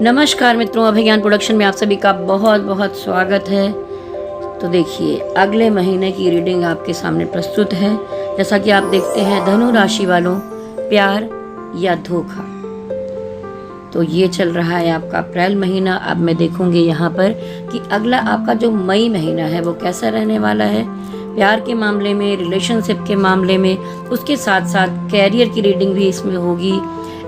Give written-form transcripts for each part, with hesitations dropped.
नमस्कार मित्रों, अभिज्ञान प्रोडक्शन में आप सभी का बहुत बहुत स्वागत है। तो देखिए, अगले महीने की रीडिंग आपके सामने प्रस्तुत है। जैसा कि आप देखते हैं, धनु राशि वालों, प्यार या धोखा। तो ये चल रहा है आपका अप्रैल महीना। अब मैं देखूंगी यहाँ पर कि अगला आपका जो मई महीना है वो कैसा रहने वाला है, प्यार के मामले में, रिलेशनशिप के मामले में। उसके साथ साथ कैरियर की रीडिंग भी इसमें होगी,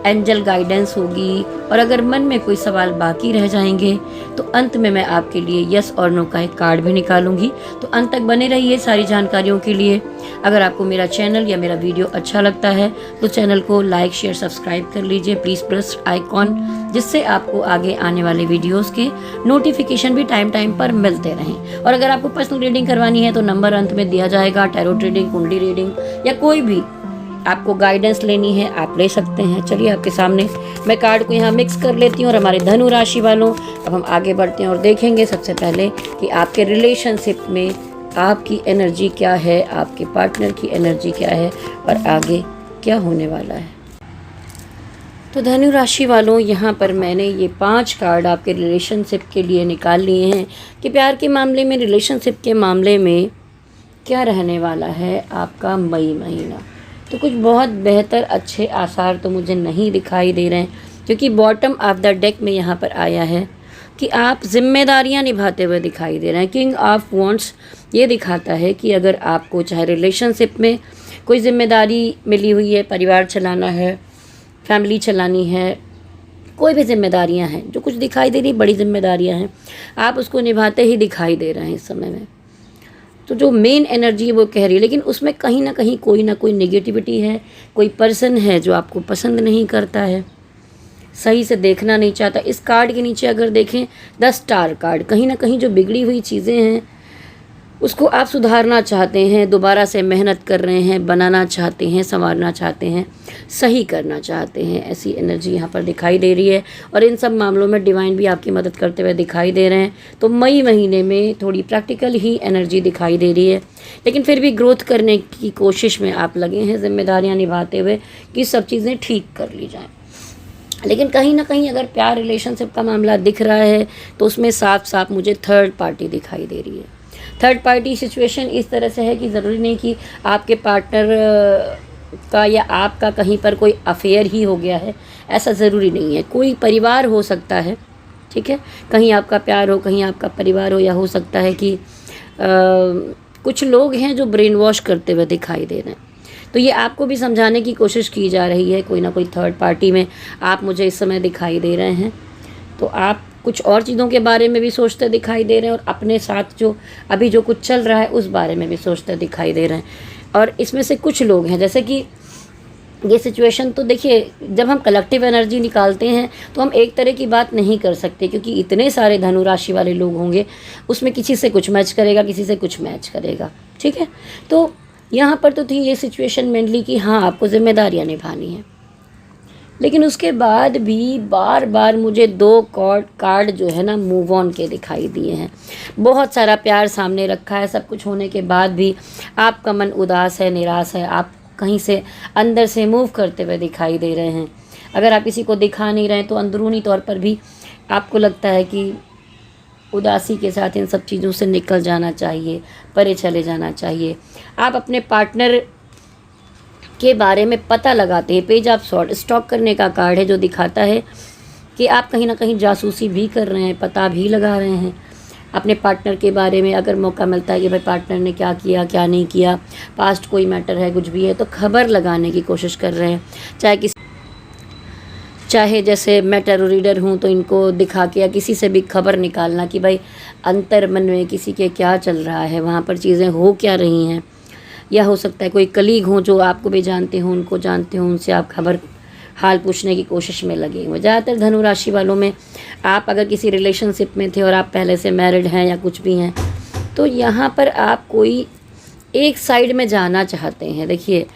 एंजल गाइडेंस होगी, और अगर मन में कोई सवाल बाकी रह जाएंगे तो अंत में मैं आपके लिए यस और नो का एक कार्ड भी निकालूंगी। तो अंत तक बने रहिए सारी जानकारियों के लिए। अगर आपको मेरा चैनल या मेरा वीडियो अच्छा लगता है तो चैनल को लाइक, शेयर, सब्सक्राइब कर लीजिए। प्लीज़ प्रेस आइकॉन, जिससे आपको आगे आने वाले वीडियोस के नोटिफिकेशन भी टाइम टाइम पर मिलते रहें। और अगर आपको पर्सनल रीडिंग करवानी है तो नंबर अंत में दिया जाएगा। टैरोट रीडिंग, कुंडली रीडिंग या कोई भी आपको गाइडेंस लेनी है आप ले सकते हैं। चलिए, आपके सामने मैं कार्ड को यहाँ मिक्स कर लेती हूँ। और हमारे धनु राशि वालों, अब हम आगे बढ़ते हैं और देखेंगे सबसे पहले कि आपके रिलेशनशिप में आपकी एनर्जी क्या है, आपके पार्टनर की एनर्जी क्या है और आगे क्या होने वाला है। तो धनु राशि वालों, यहाँ पर मैंने ये 5 कार्ड आपके रिलेशनशिप के लिए निकाल लिए हैं कि प्यार के मामले में, रिलेशनशिप के मामले में क्या रहने वाला है आपका मई महीना। तो कुछ बहुत बेहतर अच्छे आसार तो मुझे नहीं दिखाई दे रहे हैं, क्योंकि बॉटम ऑफ द डेक में यहाँ पर आया है कि आप जिम्मेदारियाँ निभाते हुए दिखाई दे रहे हैं। किंग ऑफ वॉन्ड्स ये दिखाता है कि अगर आपको चाहे रिलेशनशिप में कोई जिम्मेदारी मिली हुई है, परिवार चलाना है, फैमिली चलानी है, कोई भी जिम्मेदारियाँ हैं, जो कुछ दिखाई दे रही बड़ी जिम्मेदारियाँ हैं, आप उसको निभाते ही दिखाई दे रहे हैं इस समय में। तो जो मेन एनर्जी है वो कह रही है, लेकिन उसमें कहीं ना कहीं कोई ना कोई नेगेटिविटी है। कोई पर्सन है जो आपको पसंद नहीं करता है, सही से देखना नहीं चाहता। इस कार्ड के नीचे अगर देखें 10 स्टार कार्ड, कहीं ना कहीं जो बिगड़ी हुई चीज़ें हैं उसको आप सुधारना चाहते हैं, दोबारा से मेहनत कर रहे हैं, बनाना चाहते हैं, संवारना चाहते हैं, सही करना चाहते हैं। ऐसी एनर्जी यहाँ पर दिखाई दे रही है। और इन सब मामलों में डिवाइन भी आपकी मदद करते हुए दिखाई दे रहे हैं। तो मई महीने में थोड़ी प्रैक्टिकल ही एनर्जी दिखाई दे रही है, लेकिन फिर भी ग्रोथ करने की कोशिश में आप लगे हैं, जिम्मेदारियाँ निभाते हुए कि सब चीज़ें ठीक कर ली जाएँ। लेकिन कहीं ना कहीं अगर प्यार रिलेशनशिप का मामला दिख रहा है तो उसमें साफ साफ मुझे थर्ड पार्टी दिखाई दे रही है। थर्ड पार्टी सिचुएशन इस तरह से है कि ज़रूरी नहीं कि आपके पार्टनर का या आपका कहीं पर कोई अफेयर ही हो गया है, ऐसा ज़रूरी नहीं है। कोई परिवार हो सकता है, ठीक है, कहीं आपका प्यार हो, कहीं आपका परिवार हो, या हो सकता है कि कुछ लोग हैं जो ब्रेन वॉश करते हुए दिखाई दे रहे हैं। तो ये आपको भी समझाने की कोशिश की जा रही है, कोई ना कोई थर्ड पार्टी में आप मुझे इस समय दिखाई दे रहे हैं। तो आप कुछ और चीज़ों के बारे में भी सोचते दिखाई दे रहे हैं और अपने साथ जो अभी जो कुछ चल रहा है उस बारे में भी सोचते दिखाई दे रहे हैं। और इसमें से कुछ लोग हैं, जैसे कि ये सिचुएशन, तो देखिए, जब हम कलेक्टिव एनर्जी निकालते हैं तो हम एक तरह की बात नहीं कर सकते, क्योंकि इतने सारे धनु राशि वाले लोग होंगे, उसमें किसी से कुछ मैच करेगा, किसी से कुछ मैच करेगा, ठीक है। तो यहाँ पर तो थी ये सिचुएशन मेनली कि हाँ, आपको जिम्मेदारियाँ निभानी है। लेकिन उसके बाद भी बार बार मुझे 2 कार्ड जो है ना मूव ऑन के दिखाई दिए हैं। बहुत सारा प्यार सामने रखा है, सब कुछ होने के बाद भी आपका मन उदास है, निराश है, आप कहीं से अंदर से मूव करते हुए दिखाई दे रहे हैं। अगर आप किसी को दिखा नहीं रहे हैं तो अंदरूनी तौर पर भी आपको लगता है कि उदासी के साथ इन सब चीज़ों से निकल जाना चाहिए, परे चले जाना चाहिए। आप अपने पार्टनर के बारे में पता लगाते हैं। पेज ऑफ सॉर्ड स्टॉक करने का कार्ड है, जो दिखाता है कि आप कहीं ना कहीं जासूसी भी कर रहे हैं, पता भी लगा रहे हैं अपने पार्टनर के बारे में। अगर मौका मिलता है कि भाई पार्टनर ने क्या किया, क्या नहीं किया, पास्ट कोई मैटर है, कुछ भी है, तो खबर लगाने की कोशिश कर रहे हैं। चाहे जैसे मैं टैरो रीडर हूँ तो इनको दिखा के या किसी से भी खबर निकालना कि भाई अंतर मन में किसी के क्या चल रहा है, वहाँ पर चीज़ें हो क्या रही हैं। या हो सकता है कोई कलीग हो जो आपको भी जानते हो, उनको जानते हो, उनसे आप खबर हाल पूछने की कोशिश में लगे हुए। ज़्यादातर धनु राशि वालों में आप अगर किसी रिलेशनशिप में थे और आप पहले से मैरिड हैं या कुछ भी हैं, तो यहाँ पर आप कोई एक साइड में जाना चाहते हैं। देखिए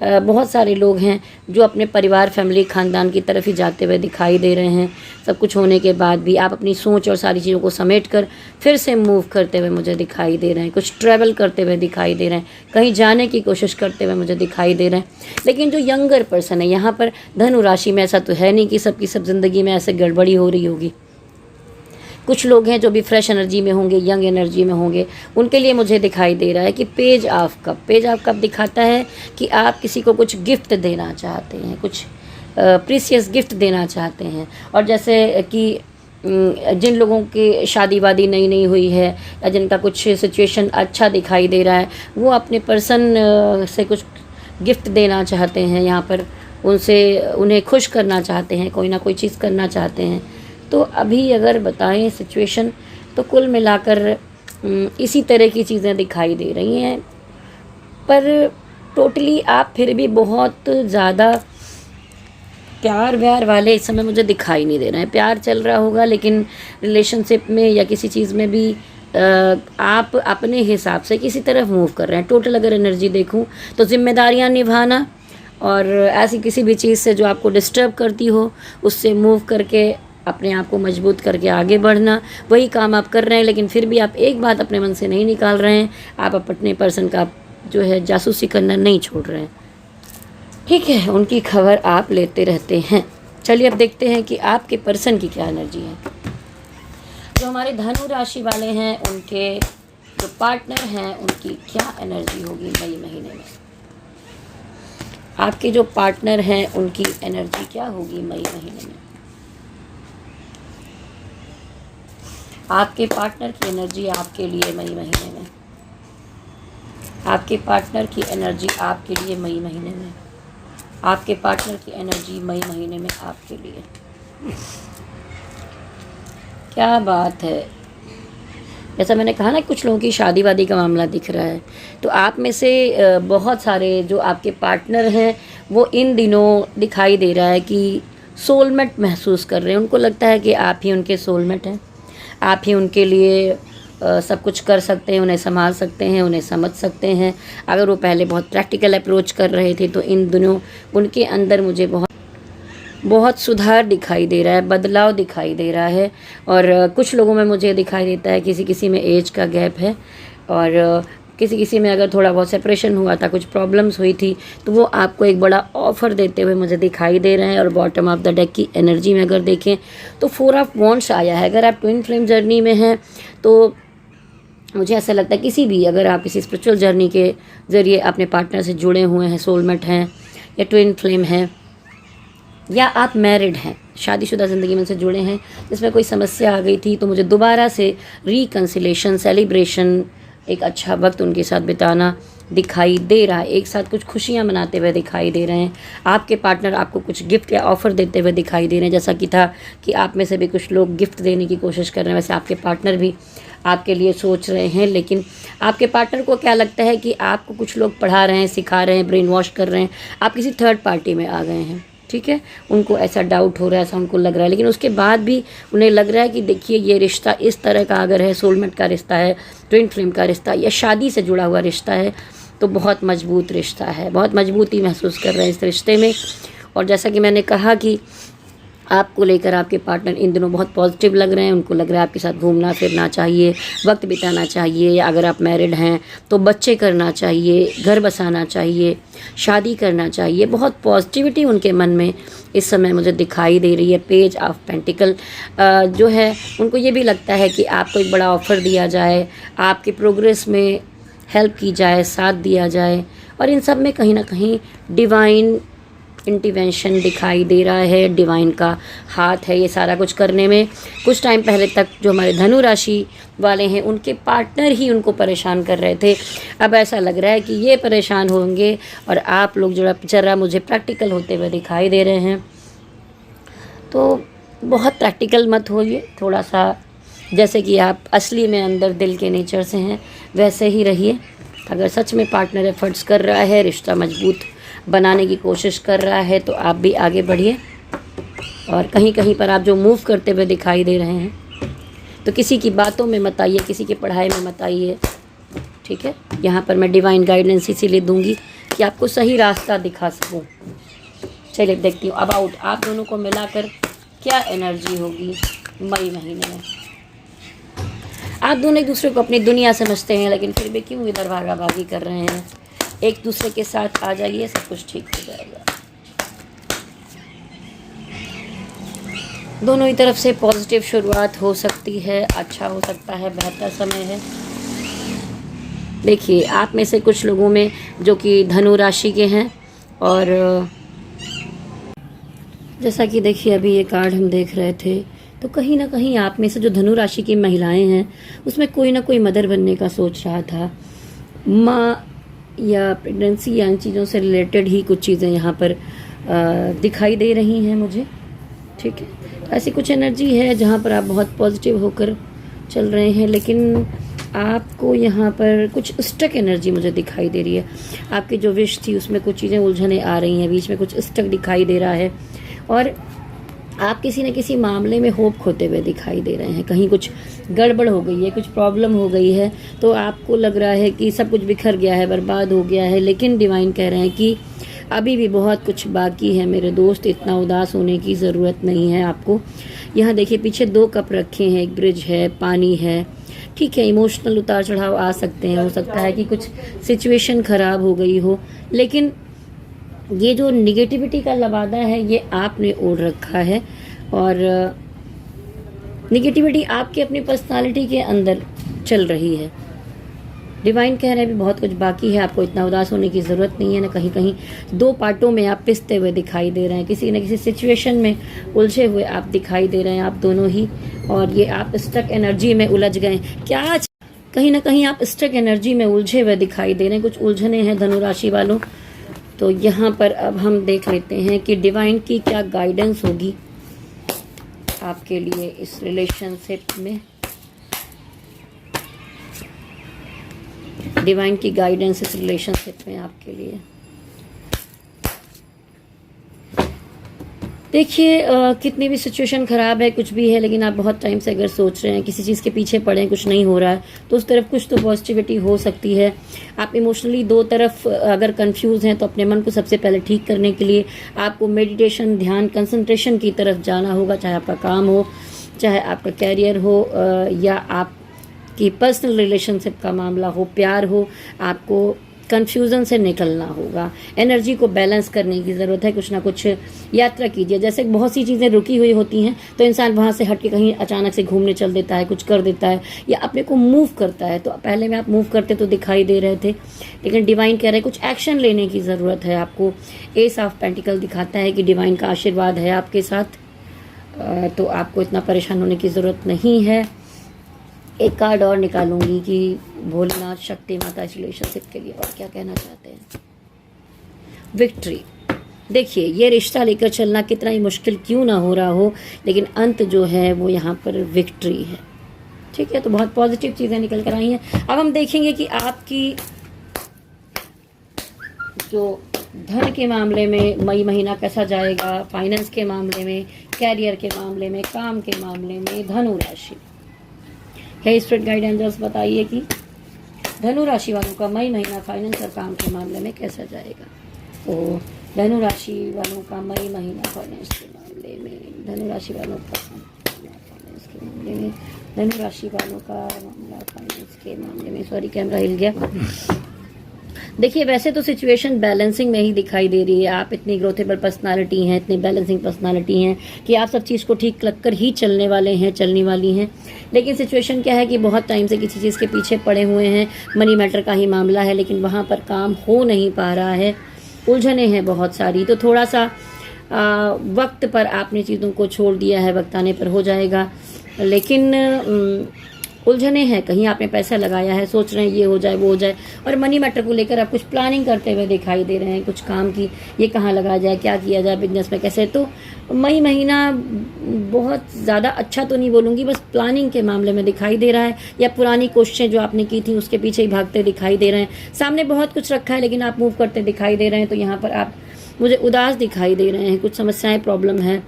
बहुत सारे लोग हैं जो अपने परिवार, फैमिली, ख़ानदान की तरफ ही जाते हुए दिखाई दे रहे हैं। सब कुछ होने के बाद भी आप अपनी सोच और सारी चीज़ों को समेट कर फिर से मूव करते हुए मुझे दिखाई दे रहे हैं। कुछ ट्रैवल करते हुए दिखाई दे रहे हैं, कहीं जाने की कोशिश करते हुए मुझे दिखाई दे रहे हैं। लेकिन जो यंगर पर्सन है यहाँ पर धनु राशि में, ऐसा तो है नहीं कि सबकी सब ज़िंदगी में ऐसे गड़बड़ी हो रही होगी। कुछ लोग हैं जो भी फ्रेश एनर्जी में होंगे, यंग एनर्जी में होंगे, उनके लिए मुझे दिखाई दे रहा है कि पेज ऑफ कप दिखाता है कि आप किसी को कुछ गिफ्ट देना चाहते हैं, कुछ प्रीसियस गिफ्ट देना चाहते हैं। और जैसे कि जिन लोगों की शादी वादी नई हुई है या जिनका कुछ सिचुएशन अच्छा दिखाई दे रहा है, वो अपने पर्सन से कुछ गिफ्ट देना चाहते हैं। यहाँ पर उन्हें खुश करना चाहते हैं, कोई ना कोई चीज़ करना चाहते हैं। तो अभी अगर बताएं सिचुएशन, तो कुल मिलाकर इसी तरह की चीज़ें दिखाई दे रही हैं। पर टोटली आप फिर भी बहुत ज़्यादा प्यार व्यार वाले इस समय मुझे दिखाई नहीं दे रहे हैं। प्यार चल रहा होगा, लेकिन रिलेशनशिप में या किसी चीज़ में भी आप अपने हिसाब से किसी तरफ मूव कर रहे हैं। टोटल अगर एनर्जी देखूं तो जिम्मेदारियां निभाना और ऐसी किसी भी चीज़ से जो आपको डिस्टर्ब करती हो, उससे मूव करके अपने आप को मजबूत करके आगे बढ़ना, वही काम आप कर रहे हैं। लेकिन फिर भी आप एक बात अपने मन से नहीं निकाल रहे हैं, आप अपने पर्सन का जो है जासूसी करना नहीं छोड़ रहे हैं। ठीक है, उनकी खबर आप लेते रहते हैं। चलिए अब देखते हैं कि आपके पर्सन की क्या एनर्जी है। जो हमारे धनु राशि वाले हैं, उनके जो पार्टनर हैं, उनकी क्या एनर्जी होगी मई महीने में। आपके जो पार्टनर हैं, उनकी एनर्जी क्या होगी मई महीने में। आपके पार्टनर की एनर्जी आपके लिए मई महीने में। आपके पार्टनर की एनर्जी आपके लिए मई महीने में। आपके पार्टनर की एनर्जी मई महीने में आपके लिए। क्या बात है। जैसा मैंने कहा ना, कुछ लोगों की शादी वादी का मामला दिख रहा है। तो आप में से बहुत सारे जो आपके पार्टनर हैं, वो इन दिनों दिखाई दे रहा है कि सोलमेट महसूस कर रहे हैं। उनको लगता है कि आप ही उनके सोलमेट हैं, आप ही उनके लिए सब कुछ कर सकते हैं, उन्हें संभाल सकते हैं, उन्हें समझ सकते हैं। अगर वो पहले बहुत प्रैक्टिकल अप्रोच कर रहे थे, तो इन दिनों उनके अंदर मुझे बहुत सुधार दिखाई दे रहा है, बदलाव दिखाई दे रहा है। और कुछ लोगों में मुझे दिखाई देता है किसी में एज का गैप है, और किसी में अगर थोड़ा बहुत सेपरेशन हुआ था, कुछ प्रॉब्लम्स हुई थी, तो वो आपको एक बड़ा ऑफ़र देते हुए मुझे दिखाई दे रहे हैं। और बॉटम ऑफ द डेक की एनर्जी में अगर देखें तो 4 ऑफ वॉन्ड्स आया है। अगर आप ट्विन फ्लेम जर्नी में हैं, तो मुझे ऐसा लगता है अगर आप किसी स्पिरिचुअल जर्नी के ज़रिए अपने पार्टनर से जुड़े हुए हैं, सोलमेट हैं या ट्विन फ्लेम हैं, या आप मैरिड हैं, शादीशुदा ज़िंदगी में से जुड़े हैं, जिसमें कोई समस्या आ गई थी, तो मुझे दोबारा से रिकन्सिलेशन, सेलिब्रेशन, एक अच्छा वक्त उनके साथ बिताना दिखाई दे रहा है। एक साथ कुछ खुशियां मनाते हुए दिखाई दे रहे हैं। आपके पार्टनर आपको कुछ गिफ्ट या ऑफ़र देते हुए दिखाई दे रहे हैं। जैसा कि था कि आप में से भी कुछ लोग गिफ्ट देने की कोशिश कर रहे हैं, वैसे आपके पार्टनर भी आपके लिए सोच रहे हैं। लेकिन आपके पार्टनर को क्या लगता है कि आपको कुछ लोग पढ़ा रहे हैं, सिखा रहे हैं, ब्रेन वॉश कर रहे हैं, आप किसी थर्ड पार्टी में आ गए हैं। ठीक है, उनको ऐसा डाउट हो रहा है, ऐसा उनको लग रहा है। लेकिन उसके बाद भी उन्हें लग रहा है कि देखिए, ये रिश्ता इस तरह का अगर है, सोलमेट का रिश्ता है, ट्विन फ्लेम का रिश्ता या शादी से जुड़ा हुआ रिश्ता है, तो बहुत मजबूत रिश्ता है, बहुत मजबूती महसूस कर रहे हैं इस रिश्ते में। और जैसा कि मैंने कहा कि आपको लेकर आपके पार्टनर इन दिनों बहुत पॉजिटिव लग रहे हैं। उनको लग रहा है आपके साथ घूमना फिरना चाहिए, वक्त बिताना चाहिए, या अगर आप मैरिड हैं तो बच्चे करना चाहिए, घर बसाना चाहिए, शादी करना चाहिए। बहुत पॉजिटिविटी उनके मन में इस समय मुझे दिखाई दे रही है। पेज ऑफ पेंटिकल जो है, उनको ये भी लगता है कि आपको एक बड़ा ऑफ़र दिया जाए, आपके प्रोग्रेस में हेल्प की जाए, साथ दिया जाए। और इन सब में कहीं ना कहीं डिवाइन इंटरवेंशन दिखाई दे रहा है, डिवाइन का हाथ है ये सारा कुछ करने में। कुछ टाइम पहले तक जो हमारे धनु राशि वाले हैं, उनके पार्टनर ही उनको परेशान कर रहे थे। अब ऐसा लग रहा है कि ये परेशान होंगे और आप लोग जरा मुझे प्रैक्टिकल होते हुए दिखाई दे रहे हैं। तो बहुत प्रैक्टिकल मत होइए, थोड़ा सा जैसे कि आप असली में अंदर दिल के नेचर से हैं, वैसे ही रहिए। अगर सच में पार्टनर एफर्ट्स कर रहा है, रिश्ता मजबूत बनाने की कोशिश कर रहा है, तो आप भी आगे बढ़िए। और कहीं कहीं पर आप जो मूव करते हुए दिखाई दे रहे हैं, तो किसी की बातों में मत आइए, किसी की पढ़ाई में मत आइए। ठीक है, यहाँ पर मैं डिवाइन गाइडेंस इसीलिए दूंगी कि आपको सही रास्ता दिखा सकूँ। चलिए देखती हूँ अबाउट आप दोनों को मिलाकर क्या एनर्जी होगी मई महीने में। आप दोनों एक दूसरे को अपनी दुनिया समझते हैं, लेकिन फिर भी क्यों इधर भागा भागी कर रहे हैं। एक दूसरे के साथ आ जाइए, सब कुछ ठीक हो जाएगा। दोनों ही तरफ से पॉजिटिव शुरुआत हो सकती है, अच्छा हो सकता है, बेहतर समय है। देखिए आप में से कुछ लोगों में जो कि धनु राशि के हैं, और जैसा कि देखिए अभी ये कार्ड हम देख रहे थे, तो कहीं ना कहीं आप में से जो धनु राशि की महिलाएं हैं उसमें कोई ना कोई मदर बनने का सोच रहा था। माँ या प्रेगनेंसी या इन चीज़ों से रिलेटेड ही कुछ चीज़ें यहाँ पर दिखाई दे रही हैं मुझे। ठीक है, तो ऐसी कुछ एनर्जी है जहाँ पर आप बहुत पॉजिटिव होकर चल रहे हैं, लेकिन आपको यहाँ पर कुछ स्टक एनर्जी मुझे दिखाई दे रही है। आपकी जो विश थी उसमें कुछ चीज़ें उलझने आ रही हैं, बीच में कुछ स्टक दिखाई दे रहा है, और आप किसी न किसी मामले में होप खोते हुए दिखाई दे रहे हैं। कहीं कुछ गड़बड़ हो गई है, कुछ प्रॉब्लम हो गई है, तो आपको लग रहा है कि सब कुछ बिखर गया है, बर्बाद हो गया है। लेकिन डिवाइन कह रहे हैं कि अभी भी बहुत कुछ बाकी है मेरे दोस्त, इतना उदास होने की ज़रूरत नहीं है आपको। यहाँ देखिए पीछे 2 कप रखे हैं, एक ब्रिज है, पानी है। ठीक है, इमोशनल उतार चढ़ाव आ सकते हैं, हो सकता है कि कुछ सिचुएशन ख़राब हो गई हो, लेकिन ये जो निगेटिविटी का लबादा है ये आपने ओढ़ रखा है, और निगेटिविटी आपके अपनी पर्सनालिटी के अंदर चल रही है। डिवाइन कह रहे हैं भी बहुत कुछ बाकी है, आपको इतना उदास होने की ज़रूरत नहीं है। ना कहीं कहीं 2 पार्टों में आप पिसते हुए दिखाई दे रहे हैं, किसी न किसी सिचुएशन में उलझे हुए आप दिखाई दे रहे हैं, आप दोनों ही। और ये आप स्टक एनर्जी में उलझ गए क्या, कहीं ना कहीं आप स्टक एनर्जी में उलझे हुए दिखाई दे रहे हैं, कुछ उलझने हैं धनु राशि वालों। तो यहाँ पर अब हम देख लेते हैं कि डिवाइन की क्या गाइडेंस होगी आपके लिए इस रिलेशनशिप में। डिवाइन की गाइडेंस इस रिलेशनशिप में आपके लिए। देखिए कितनी भी सिचुएशन ख़राब है, कुछ भी है, लेकिन आप बहुत टाइम से अगर सोच रहे हैं, किसी चीज़ के पीछे पड़े हैं, कुछ नहीं हो रहा है, तो उस तरफ कुछ तो पॉजिटिविटी हो सकती है। आप इमोशनली 2 तरफ अगर कंफ्यूज हैं, तो अपने मन को सबसे पहले ठीक करने के लिए आपको मेडिटेशन, ध्यान, कंसंट्रेशन की तरफ जाना होगा। चाहे आपका काम हो, चाहे आपका कैरियर हो, या आपकी पर्सनल रिलेशनशिप का मामला हो, प्यार हो, आपको कन्फ्यूज़न से निकलना होगा। एनर्जी को बैलेंस करने की ज़रूरत है। कुछ ना कुछ यात्रा कीजिए। जैसे बहुत सी चीज़ें रुकी हुई होती हैं, तो इंसान वहाँ से हट के कहीं अचानक से घूमने चल देता है, कुछ कर देता है, या अपने को मूव करता है। तो पहले में आप मूव करते तो दिखाई दे रहे थे, लेकिन डिवाइन कह रहे हैं कुछ एक्शन लेने की ज़रूरत है आपको। एस ऑफ पेंटिकल दिखाता है कि डिवाइन का आशीर्वाद है आपके साथ, तो आपको इतना परेशान होने की ज़रूरत नहीं है। एक कार्ड और निकालूंगी कि भोलेनाथ, शक्ति माता इस रिलेशनशिप के लिए और क्या कहना चाहते हैं। विक्ट्री। देखिए ये रिश्ता लेकर चलना कितना ही मुश्किल क्यों ना हो रहा हो, लेकिन अंत जो है वो यहाँ पर विक्ट्री है। ठीक है, तो बहुत पॉजिटिव चीज़ें निकल कर आई हैं। अब हम देखेंगे कि आपकी जो धन के मामले में मई महीना कैसा जाएगा, फाइनेंस के मामले में, कैरियर के मामले में, काम के मामले में। धनु राशि है, स्पिरिट गाइड एंजल्स बताइए कि धनु राशि वालों का मई महीना फाइनेंस और काम के मामले में कैसा जाएगा। तो धनु राशि वालों का मई महीना फाइनेंस के मामले में, धनु राशि वालों का फाइनेंस के मामले में, धनु राशि वालों का मामला फाइनेंस के मामले में। सॉरी कैमरा हिल गया। देखिए वैसे तो सिचुएशन बैलेंसिंग में ही दिखाई दे रही है। आप इतनी ग्रोथेबल पर्सनालिटी हैं, इतनी बैलेंसिंग पर्सनालिटी हैं कि आप सब चीज़ को ठीक लगकर ही चलने वाले हैं, चलने वाली हैं। लेकिन सिचुएशन क्या है कि बहुत टाइम से किसी चीज़ के पीछे पड़े हुए हैं। मनी मैटर का ही मामला है, लेकिन वहाँ पर काम हो नहीं पा रहा है, उलझने हैं बहुत सारी। तो थोड़ा सा वक्त पर आपने चीज़ों को छोड़ दिया है, वक्त आने पर हो जाएगा। लेकिन उलझने हैं, कहीं आपने पैसा लगाया है, सोच रहे हैं ये हो जाए वो हो जाए, और मनी मैटर को लेकर आप कुछ प्लानिंग करते हुए दिखाई दे रहे हैं, कुछ काम की, ये कहाँ लगाया जाए, क्या किया जाए, बिजनेस में कैसे। तो मई महीना बहुत ज़्यादा अच्छा तो नहीं बोलूँगी, बस प्लानिंग के मामले में दिखाई दे रहा है, या पुरानी कोशिशें जो आपने की थी उसके पीछे ही भागते दिखाई दे रहे हैं। सामने बहुत कुछ रखा है, लेकिन आप मूव करते दिखाई दे रहे हैं। तो यहाँ पर आप मुझे उदास दिखाई दे रहे हैं, कुछ समस्याएँ, प्रॉब्लम है,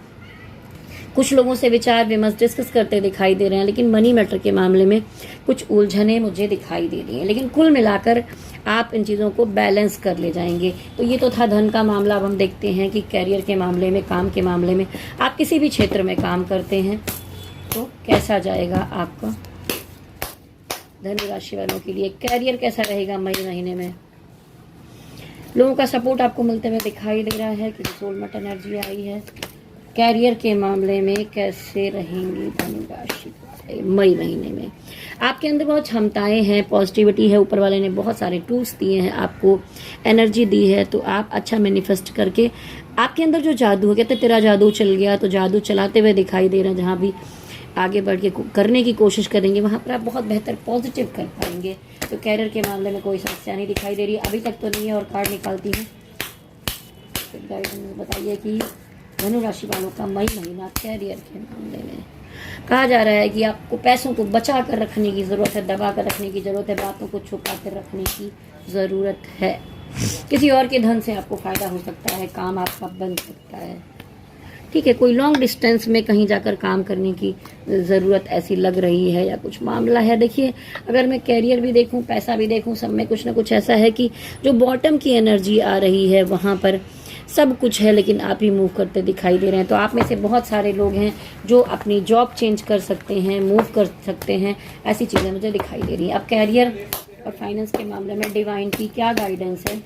कुछ लोगों से विचार विमर्श डिस्कस करते दिखाई दे रहे हैं, लेकिन मनी मैटर के मामले में कुछ उलझनें मुझे दिखाई दे रही हैं, लेकिन कुल मिलाकर आप इन चीज़ों को बैलेंस कर ले जाएंगे। तो ये तो था धन का मामला। अब हम देखते हैं कि कैरियर के मामले में, काम के मामले में, आप किसी भी क्षेत्र में काम करते हैं तो कैसा जाएगा आपका धनु राशि वालों के लिए। कैरियर कैसा रहेगा मई महीने में। लोगों का सपोर्ट आपको मिलते हुए दिखाई दे रहा है, क्योंकि सोलमेट एनर्जी आई है। कैरियर के मामले में कैसे रहेंगी धनु राशि मई महीने में। आपके अंदर बहुत क्षमताएं हैं, पॉजिटिविटी है, ऊपर वाले ने बहुत सारे टूल्स दिए हैं, आपको एनर्जी दी है, तो आप अच्छा मैनिफेस्ट करके आपके अंदर जो जादू है, कहते तेरा जादू चल गया, तो जादू चलाते हुए दिखाई दे रहे हैं। जहाँ भी आगे बढ़ के करने की कोशिश करेंगे वहाँ पर आप बहुत बेहतर पॉजिटिव कर पाएंगे। तो कैरियर के मामले में कोई समस्या नहीं दिखाई दे रही, अभी तक तो नहीं है। और कार्ड निकालती हूँ, तो गाइडेंस बताइए कि धनु राशि वालों का मई महीना कैरियर के मामले में। कहा जा रहा है कि आपको पैसों को बचा कर रखने की ज़रूरत है, दबा कर रखने की ज़रूरत है, बातों को छुपा कर रखने की ज़रूरत है। किसी और के धन से आपको फ़ायदा हो सकता है, काम आपका बन सकता है। ठीक है, कोई लॉन्ग डिस्टेंस में कहीं जाकर काम करने की ज़रूरत ऐसी लग रही है, या कुछ मामला है। देखिए, अगर मैं कैरियर भी देखूं, पैसा भी देखूं, सब में कुछ ना कुछ ऐसा है कि जो बॉटम की एनर्जी आ रही है वहाँ पर सब कुछ है, लेकिन आप ही मूव करते दिखाई दे रहे हैं। तो आप में से बहुत सारे लोग हैं जो अपनी जॉब चेंज कर सकते हैं, मूव कर सकते हैं, ऐसी चीज़ें मुझे दिखाई दे रही हैं। अब कैरियर और फाइनेंस के मामले में डिवाइन की क्या गाइडेंस है।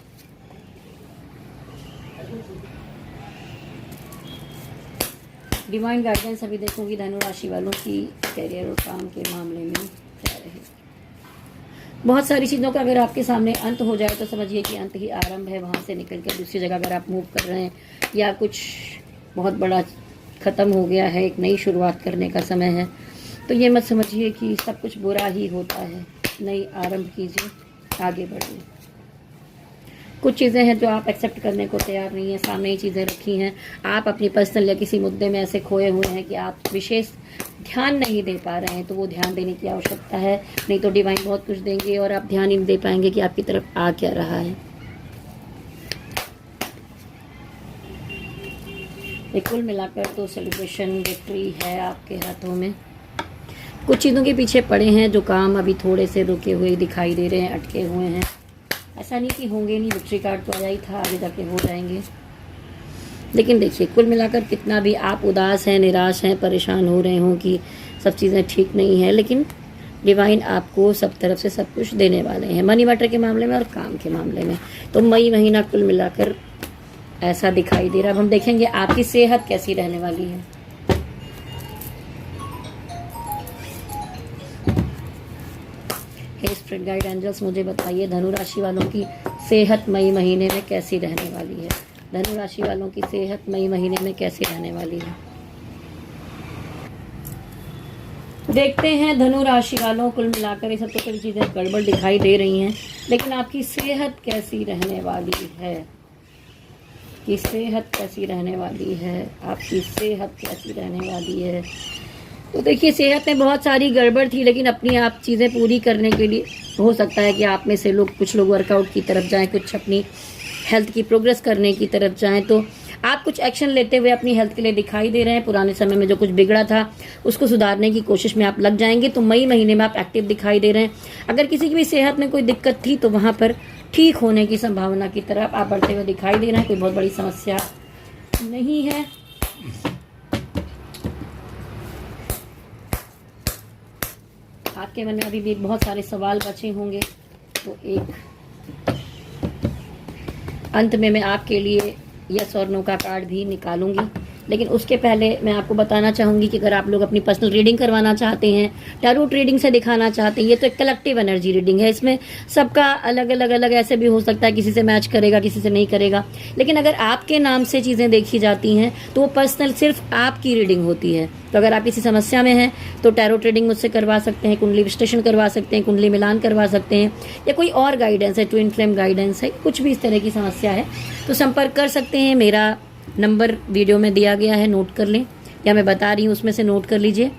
डिवाइन गाइडेंस अभी देखूंगी धनु राशि वालों की कैरियर और काम के मामले में क्या रहे। बहुत सारी चीज़ों का अगर आपके सामने अंत हो जाए तो समझिए कि अंत ही आरंभ है। वहाँ से निकल कर दूसरी जगह अगर आप मूव कर रहे हैं, या कुछ बहुत बड़ा ख़त्म हो गया है, एक नई शुरुआत करने का समय है, तो ये मत समझिए कि सब कुछ बुरा ही होता है। नई आरंभ कीजिए, आगे बढ़िए। कुछ चीज़ें हैं जो आप एक्सेप्ट करने को तैयार नहीं है, सामने ही चीज़ें रखी हैं। आप अपनी पर्सनल या किसी मुद्दे में ऐसे खोए हुए हैं कि आप विशेष ध्यान नहीं दे पा रहे हैं, तो वो ध्यान देने की आवश्यकता है। नहीं तो डिवाइन बहुत कुछ देंगे और आप ध्यान ही नहीं दे पाएंगे कि आपकी तरफ आ क्या रहा है। कुल मिलाकर तो सेलिब्रेशन, विक्ट्री है आपके हाथों में। कुछ चीज़ों के पीछे पड़े हैं जो काम अभी थोड़े से रुके हुए दिखाई दे रहे हैं, अटके हुए हैं। ऐसा नहीं कि होंगे नहीं, विक्ट्री कार्ड तो आया ही था, आगे जाके हो जाएंगे। लेकिन देखिए, कुल मिलाकर कितना भी आप उदास हैं, निराश हैं, परेशान हो रहे हों कि सब चीज़ें ठीक नहीं हैं, लेकिन डिवाइन आपको सब तरफ से सब कुछ देने वाले हैं, मनी मैटर के मामले में और काम के मामले में। तो मई महीना कुल मिलाकर ऐसा दिखाई दे रहा है। अब हम देखेंगे आपकी सेहत कैसी रहने वाली है। हे स्पिरिट गाइड एंजल्स, मुझे बताइए धनु राशि वालों की सेहत मई महीने में कैसी रहने वाली है। धनु राशि वालों की सेहत मई महीने में कैसी रहने वाली है। देखते हैं धनु राशि वालों, कुल मिलाकर ये सब तो कई चीज़ें गड़बड़ दिखाई दे रही हैं, लेकिन आपकी सेहत कैसी रहने वाली है। कि सेहत कैसी रहने वाली है, आपकी सेहत कैसी रहने वाली है। तो देखिए, सेहत में बहुत सारी गड़बड़ थी, लेकिन अपनी आप चीज़ें पूरी करने के लिए हो सकता है कि आप में से कुछ लोग वर्कआउट की तरफ जाएं, कुछ अपनी हेल्थ की प्रोग्रेस करने की तरफ जाएं। तो आप कुछ एक्शन लेते हुए अपनी हेल्थ के लिए दिखाई दे रहे हैं। पुराने समय में जो कुछ बिगड़ा था उसको सुधारने की कोशिश में आप लग जाएंगे। तो मई महीने में आप एक्टिव दिखाई दे रहे हैं। अगर किसी की भी सेहत में कोई दिक्कत थी तो वहाँ पर ठीक होने की संभावना की तरफ आप बढ़ते हुए दिखाई दे रहे हैं। कोई बहुत बड़ी समस्या नहीं है। आपके मन में अभी भी बहुत सारे सवाल बचे होंगे, तो एक अंत में मैं आपके लिए यस और नो का कार्ड भी निकालूंगी। लेकिन उसके पहले मैं आपको बताना चाहूँगी कि अगर आप लोग अपनी पर्सनल रीडिंग करवाना चाहते हैं, टैरोट रीडिंग से दिखाना चाहते हैं, ये तो एक कलेक्टिव एनर्जी रीडिंग है। इसमें सबका अलग अलग ऐसे भी हो सकता है, किसी से मैच करेगा, किसी से नहीं करेगा। लेकिन अगर आपके नाम से चीज़ें देखी जाती हैं तो वो पर्सनल सिर्फ आपकी रीडिंग होती है। तो अगर आप किसी समस्या में हैं तो टैरोट रीडिंग मुझसे करवा सकते हैं, कुंडली विश्लेषण करवा सकते हैं, कुंडली मिलान करवा सकते हैं, या कोई और गाइडेंस है, ट्विन फ्लेम गाइडेंस है, कुछ भी इस तरह की समस्या है तो संपर्क कर सकते हैं। मेरा नंबर वीडियो में दिया गया है, नोट कर लें, या मैं बता रही हूँ उसमें से नोट कर लीजिए।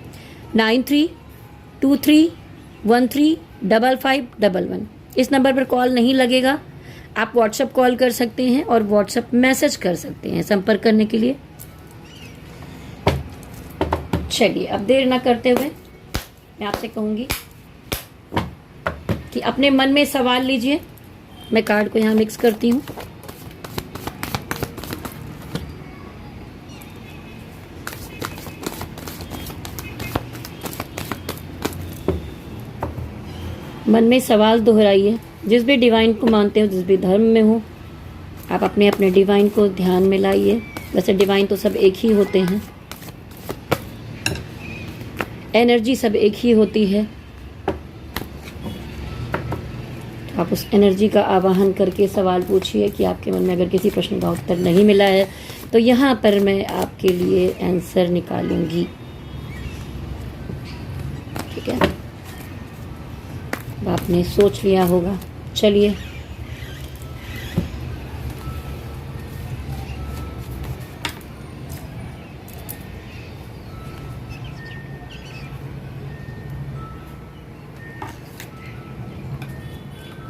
9323135511। इस नंबर पर कॉल नहीं लगेगा, आप व्हाट्सएप कॉल कर सकते हैं और व्हाट्सएप मैसेज कर सकते हैं संपर्क करने के लिए। चलिए अब देर ना करते हुए मैं आपसे कहूँगी कि अपने मन में सवाल लीजिए। मैं कार्ड को यहाँ मिक्स करती हूँ। मन में सवाल दोहराइए। जिस भी डिवाइन को मानते हो, जिस भी धर्म में हो, आप अपने अपने डिवाइन को ध्यान में लाइए। वैसे डिवाइन तो सब एक ही होते हैं, एनर्जी सब एक ही होती है। तो आप उस एनर्जी का आवाहन करके सवाल पूछिए कि आपके मन में अगर किसी प्रश्न का उत्तर नहीं मिला है तो यहाँ पर मैं आपके लिए आंसर निकालूंगी। ठीक है, आपने सोच लिया होगा। चलिए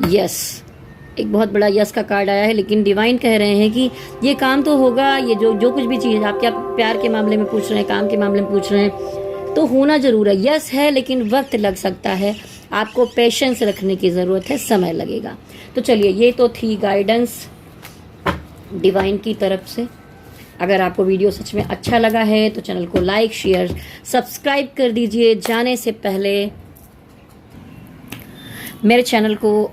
यस, एक बहुत बड़ा यस का कार्ड आया है, लेकिन डिवाइन कह रहे हैं कि ये काम तो होगा। ये जो कुछ भी चीज़ आपके आप प्यार के मामले में पूछ रहे हैं, काम के मामले में पूछ रहे हैं, तो होना जरूर है। यस है, लेकिन वक्त लग सकता है। आपको पेशेंस रखने की ज़रूरत है, समय लगेगा। तो चलिए, ये तो थी गाइडेंस डिवाइन की तरफ से। अगर आपको वीडियो सच में अच्छा लगा है तो चैनल को लाइक, शेयर, सब्सक्राइब कर दीजिए। जाने से पहले मेरे चैनल को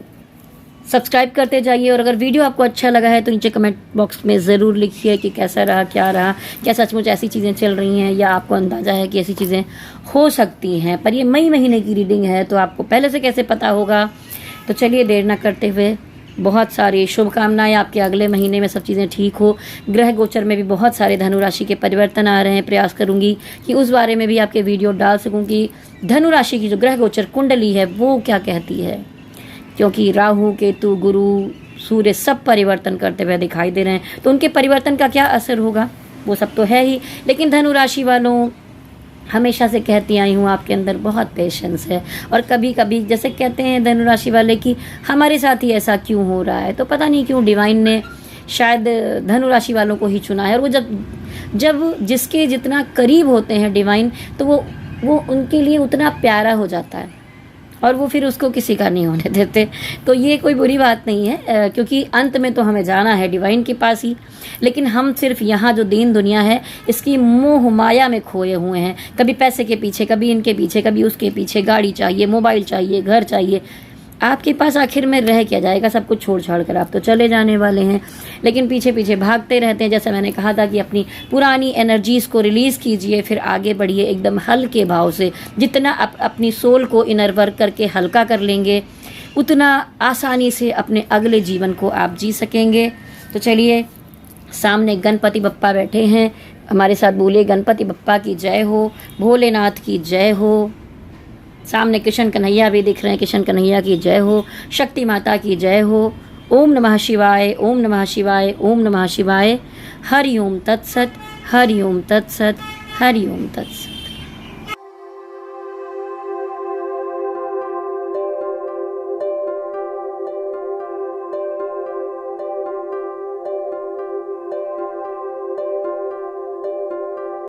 सब्सक्राइब करते जाइए। और अगर वीडियो आपको अच्छा लगा है तो नीचे कमेंट बॉक्स में ज़रूर लिखिए कि कैसा रहा, क्या रहा, क्या सचमुच ऐसी चीज़ें चल रही हैं या आपको अंदाज़ा है कि ऐसी चीज़ें हो सकती हैं। पर ये मई महीने की रीडिंग है तो आपको पहले से कैसे पता होगा। तो चलिए देर ना करते हुए, बहुत सारी शुभकामनाएं आपके अगले महीने में सब चीज़ें ठीक हो। ग्रह गोचर में भी बहुत सारे धनु राशि के परिवर्तन आ रहे हैं। प्रयास करूंगी कि उस बारे में भी आपके वीडियो डाल सकूं कि धनु राशि की जो ग्रह गोचर कुंडली है वो क्या कहती है, क्योंकि राहु, केतु, गुरु, सूर्य सब परिवर्तन करते हुए दिखाई दे रहे हैं। तो उनके परिवर्तन का क्या असर होगा वो सब तो है ही, लेकिन धनु राशि वालों, हमेशा से कहती आई हूँ आपके अंदर बहुत पेशेंस है। और कभी कभी जैसे कहते हैं धनु राशि वाले कि हमारे साथ ही ऐसा क्यों हो रहा है, तो पता नहीं क्यों डिवाइन ने शायद धनु राशि वालों को ही चुना है। और वो जब जिसके जितना करीब होते हैं डिवाइन, तो वो उनके लिए उतना प्यारा हो जाता है और वो फिर उसको किसी का नहीं होने देते। तो ये कोई बुरी बात नहीं है, क्योंकि अंत में तो हमें जाना है डिवाइन के पास ही। लेकिन हम सिर्फ यहाँ जो दीन दुनिया है इसकी मोह माया में खोए हुए हैं। कभी पैसे के पीछे, कभी इनके पीछे, कभी उसके पीछे। गाड़ी चाहिए, मोबाइल चाहिए, घर चाहिए। आपके पास आखिर में रह क्या जाएगा? सब कुछ छोड़ छाड़ कर आप तो चले जाने वाले हैं, लेकिन पीछे पीछे भागते रहते हैं। जैसे मैंने कहा था कि अपनी पुरानी एनर्जीज़ को रिलीज़ कीजिए, फिर आगे बढ़िए एकदम हल्के भाव से। जितना अपनी सोल को इनर वर्क करके हल्का कर लेंगे, उतना आसानी से अपने अगले जीवन को आप जी सकेंगे। तो चलिए, सामने गणपति बप्पा बैठे हैं, हमारे साथ बोले गणपति बप्पा की जय हो, भोलेनाथ की जय हो। सामने कृष्ण कन्हैया भी दिख रहे हैं, कृष्ण कन्हैया की जय हो, शक्ति माता की जय हो। ओम नमः शिवाय, ओम नमः शिवाय, ओम नमः शिवाय। हरि ओम तत्सत, हरि ओम तत्सत, हरि ओम तत्सत।